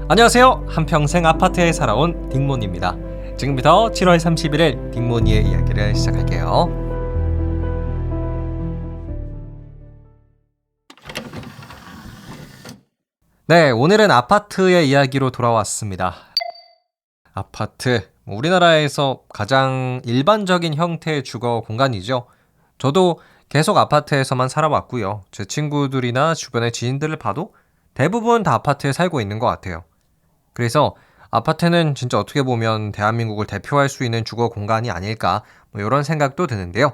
안녕하세요. 한평생 아파트에 살아온 딩몬입니다. 지금부터 7월 31일 딩몬이의 이야기를 시작할게요. 네, 오늘은 아파트의 이야기로 돌아왔습니다. 아파트, 우리나라에서 가장 일반적인 형태의 주거 공간이죠. 저도 계속 아파트에서만 살아왔고요. 제 친구들이나 주변의 지인들을 봐도 대부분 다 아파트에 살고 있는 것 같아요. 그래서 아파트는 진짜 어떻게 보면 대한민국을 대표할 수 있는 주거 공간이 아닐까 이런 생각도 드는데요.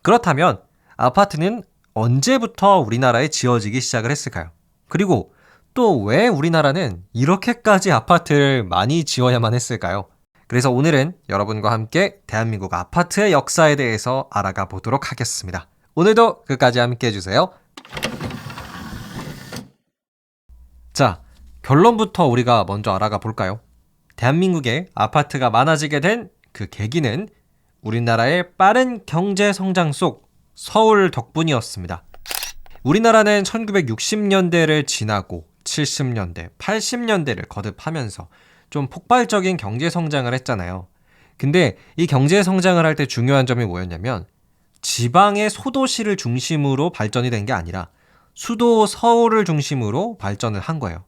그렇다면 아파트는 언제부터 우리나라에 지어지기 시작을 했을까요? 그리고 또 왜 우리나라는 이렇게까지 아파트를 많이 지어야만 했을까요? 그래서 오늘은 여러분과 함께 대한민국 아파트의 역사에 대해서 알아가 보도록 하겠습니다. 오늘도 끝까지 함께 해주세요. 자, 결론부터 우리가 먼저 알아가 볼까요? 대한민국에 아파트가 많아지게 된 그 계기는 우리나라의 빠른 경제 성장 속 서울 덕분이었습니다. 우리나라는 1960년대를 지나고 70년대, 80년대를 거듭하면서 좀 폭발적인 경제 성장을 했잖아요. 근데 이 경제 성장을 할 때 중요한 점이 뭐였냐면 지방의 소도시를 중심으로 발전이 된 게 아니라 수도 서울을 중심으로 발전을 한 거예요.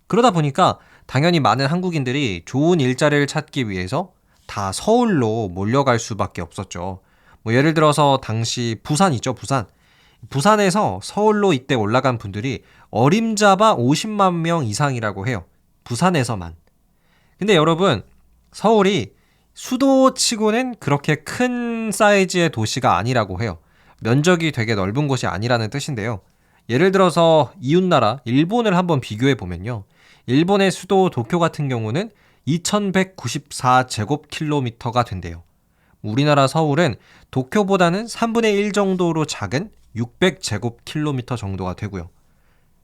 그러다 보니까 당연히 많은 한국인들이 좋은 일자리를 찾기 위해서 다 서울로 몰려갈 수밖에 없었죠. 예를 들어서 당시 부산이죠, 부산. 부산에서 서울로 이때 올라간 분들이 어림잡아 50만 명 이상이라고 해요. 부산에서만. 근데 여러분, 서울이 수도치고는 그렇게 큰 사이즈의 도시가 아니라고 해요. 면적이 되게 넓은 곳이 아니라는 뜻인데요. 예를 들어서 이웃나라 일본을 한번 비교해 보면요. 일본의 수도 도쿄 같은 경우는 2194제곱킬로미터가 된대요. 우리나라 서울은 도쿄보다는 3분의 1 정도로 작은 600제곱킬로미터 정도가 되고요.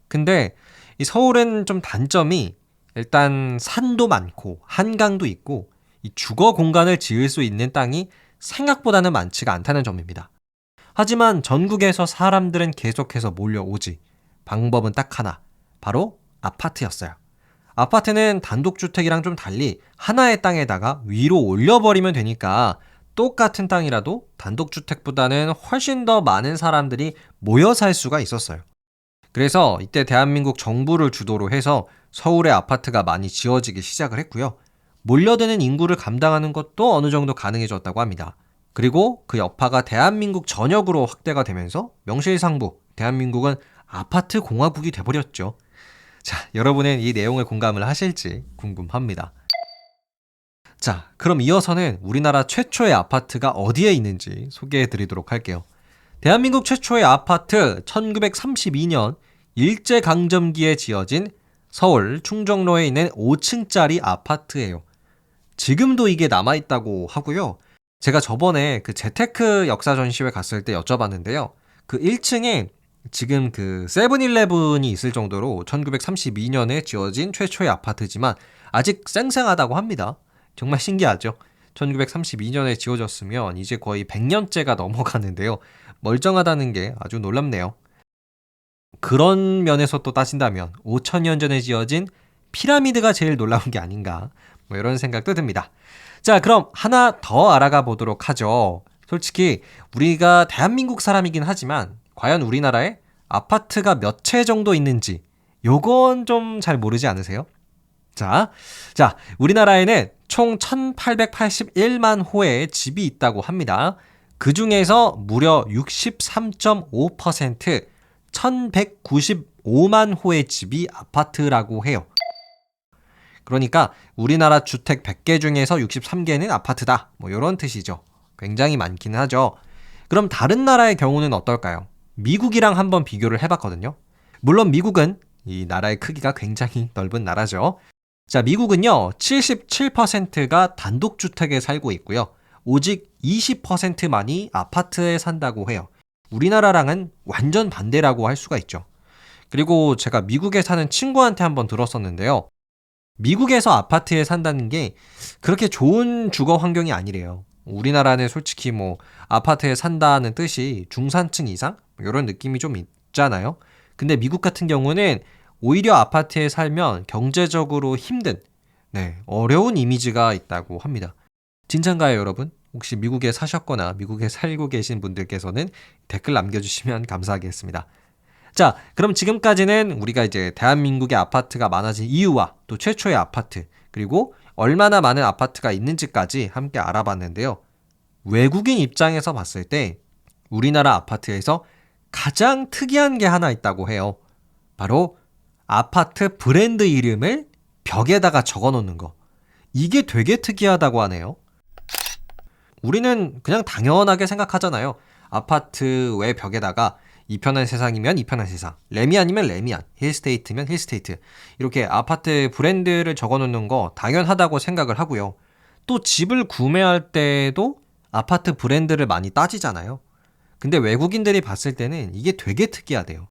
근데 이 서울은 좀 단점이 일단 산도 많고 한강도 있고 이 주거 공간을 지을 수 있는 땅이 생각보다는 많지가 않다는 점입니다. 하지만 전국에서 사람들은 계속해서 몰려오지. 방법은 딱 하나, 바로 아파트였어요. 아파트는 단독주택이랑 좀 달리 하나의 땅에다가 위로 올려버리면 되니까 똑같은 땅이라도 단독주택보다는 훨씬 더 많은 사람들이 모여 살 수가 있었어요. 그래서 이때 대한민국 정부를 주도로 해서 서울에 아파트가 많이 지어지기 시작을 했고요. 몰려드는 인구를 감당하는 것도 어느 정도 가능해졌다고 합니다. 그리고 그 여파가 대한민국 전역으로 확대가 되면서 명실상부 대한민국은 아파트 공화국이 돼버렸죠. 자, 여러분은 이 내용을 공감을 하실지 궁금합니다. 자, 그럼 이어서는 우리나라 최초의 아파트가 어디에 있는지 소개해 드리도록 할게요. 대한민국 최초의 아파트 1932년 일제강점기에 지어진 서울 충정로에 있는 5층짜리 아파트예요. 지금도 이게 남아있다고 하고요. 제가 저번에 그 재테크 역사 전시회 갔을 때 여쭤봤는데요. 그 1층에 지금 그 세븐일레븐이 있을 정도로 1932년에 지어진 최초의 아파트지만 아직 쌩쌩하다고 합니다. 정말 신기하죠? 1932년에 지어졌으면 이제 거의 100년째가 넘어가는데요. 멀쩡하다는 게 아주 놀랍네요. 그런 면에서 또 따진다면 5000년 전에 지어진 피라미드가 제일 놀라운 게 아닌가 이런 생각도 듭니다. 자, 그럼 하나 더 알아가 보도록 하죠. 솔직히 우리가 대한민국 사람이긴 하지만 과연 우리나라에 아파트가 몇 채 정도 있는지 요건 좀 잘 모르지 않으세요? 자, 우리나라에는 총 1881만 호의 집이 있다고 합니다. 그 중에서 무려 63.5% 1195만 호의 집이 아파트라고 해요. 그러니까 우리나라 주택 100개 중에서 63개는 아파트다. 이런 뜻이죠. 굉장히 많기는 하죠. 그럼 다른 나라의 경우는 어떨까요? 미국이랑 한번 비교를 해봤거든요. 물론 미국은 이 나라의 크기가 굉장히 넓은 나라죠. 자, 미국은요 77%가 단독주택에 살고 있고요. 오직 20%만이 아파트에 산다고 해요. 우리나라랑은 완전 반대라고 할 수가 있죠. 그리고 제가 미국에 사는 친구한테 한번 들었었는데요. 미국에서 아파트에 산다는 게 그렇게 좋은 주거 환경이 아니래요. 우리나라는 솔직히 아파트에 산다는 뜻이 중산층 이상? 이런 느낌이 좀 있잖아요. 근데 미국 같은 경우는 오히려 아파트에 살면 경제적으로 힘든, 어려운 이미지가 있다고 합니다. 진짠가요, 여러분? 혹시 미국에 사셨거나 미국에 살고 계신 분들께서는 댓글 남겨주시면 감사하겠습니다. 자, 그럼 지금까지는 우리가 이제 대한민국의 아파트가 많아진 이유와 또 최초의 아파트, 그리고 얼마나 많은 아파트가 있는지까지 함께 알아봤는데요. 외국인 입장에서 봤을 때 우리나라 아파트에서 가장 특이한 게 하나 있다고 해요. 바로 아파트 브랜드 이름을 벽에다가 적어 놓는 거. 이게 되게 특이하다고 하네요. 우리는 그냥 당연하게 생각하잖아요. 아파트 외 벽에다가 이편한 세상이면 이편한 세상, 레미안이면 레미안, 힐스테이트면 힐스테이트, 이렇게 아파트 브랜드를 적어놓는 거 당연하다고 생각을 하고요. 또 집을 구매할 때도 아파트 브랜드를 많이 따지잖아요. 근데 외국인들이 봤을 때는 이게 되게 특이하대요.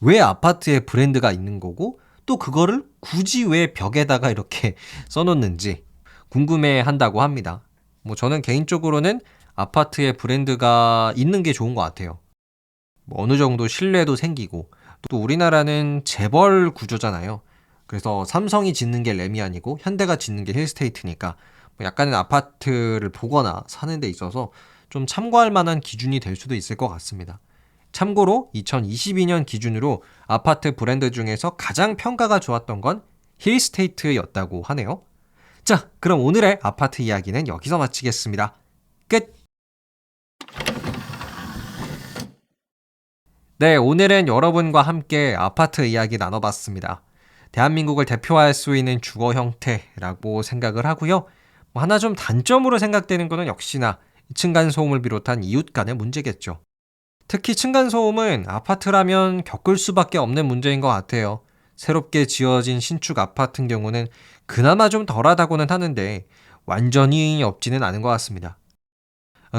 왜 아파트에 브랜드가 있는 거고 또 그거를 굳이 왜 벽에다가 이렇게 써놓는지 궁금해 한다고 합니다. 뭐 저는 개인적으로는 아파트에 브랜드가 있는 게 좋은 것 같아요. 뭐 어느 정도 신뢰도 생기고, 또 우리나라는 재벌 구조잖아요. 그래서 삼성이 짓는 게 레미안이고 현대가 짓는 게 힐스테이트니까 뭐 약간은 아파트를 보거나 사는 데 있어서 좀 참고할 만한 기준이 될 수도 있을 것 같습니다. 참고로 2022년 기준으로 아파트 브랜드 중에서 가장 평가가 좋았던 건 힐스테이트였다고 하네요. 자, 그럼 오늘의 아파트 이야기는 여기서 마치겠습니다. 끝! 네, 오늘은 여러분과 함께 아파트 이야기 나눠봤습니다. 대한민국을 대표할 수 있는 주거 형태라고 생각을 하고요. 하나 좀 단점으로 생각되는 것은 역시나 층간소음을 비롯한 이웃 간의 문제겠죠. 특히 층간소음은 아파트라면 겪을 수밖에 없는 문제인 것 같아요. 새롭게 지어진 신축 아파트인 경우는 그나마 좀 덜하다고는 하는데 완전히 없지는 않은 것 같습니다.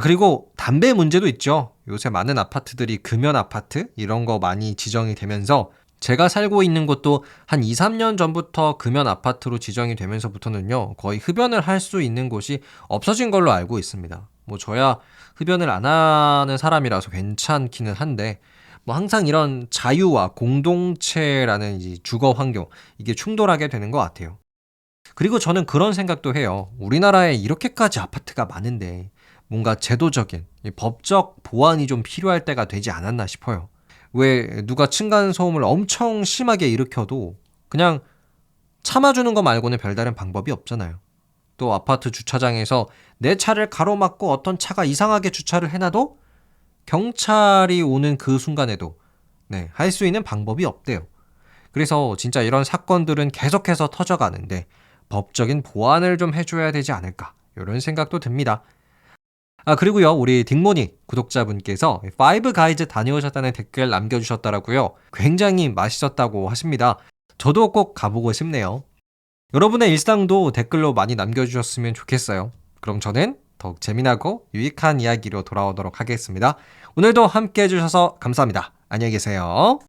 그리고 담배 문제도 있죠. 요새 많은 아파트들이 금연 아파트 이런 거 많이 지정이 되면서 제가 살고 있는 곳도 한 2, 3년 전부터 금연 아파트로 지정이 되면서부터는요, 거의 흡연을 할 수 있는 곳이 없어진 걸로 알고 있습니다. 뭐 저야 흡연을 안 하는 사람이라서 괜찮기는 한데 뭐 항상 이런 자유와 공동체라는 이 주거 환경, 이게 충돌하게 되는 것 같아요. 그리고 저는 그런 생각도 해요. 우리나라에 이렇게까지 아파트가 많은데 뭔가 제도적인 법적 보완이 좀 필요할 때가 되지 않았나 싶어요. 왜 누가 층간소음을 엄청 심하게 일으켜도 그냥 참아주는 거 말고는 별다른 방법이 없잖아요. 또 아파트 주차장에서 내 차를 가로막고 어떤 차가 이상하게 주차를 해놔도 경찰이 오는 그 순간에도 할 수 있는 방법이 없대요. 그래서 진짜 이런 사건들은 계속해서 터져가는데 법적인 보완을 좀 해줘야 되지 않을까, 이런 생각도 듭니다. 그리고요, 우리 딩모니 구독자분께서 5 가이즈 다녀오셨다는 댓글 남겨주셨더라고요. 굉장히 맛있었다고 하십니다. 저도 꼭 가보고 싶네요. 여러분의 일상도 댓글로 많이 남겨주셨으면 좋겠어요. 그럼 저는 더욱 재미나고 유익한 이야기로 돌아오도록 하겠습니다. 오늘도 함께 해주셔서 감사합니다. 안녕히 계세요.